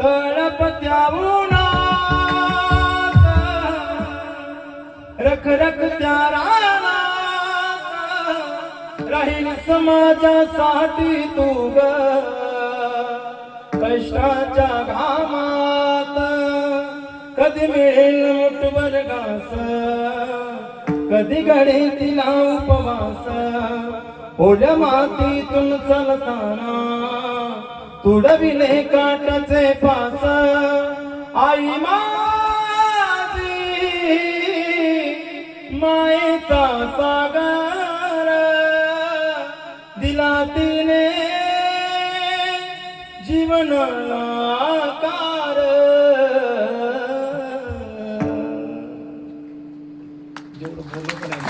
तळपत्याहून रख रख त्या रानात राहील समाजासाठी तू ग कष्टाच्या घामात कधी मिळेल मुठभर घास कधी घडेल तिला उपवास ओल्या मातीतून चालताना तुडविले काटाचे पास आई माझी मायेचा सागर दिला तिने जीवनाला आकार जेवढं बोलत नाही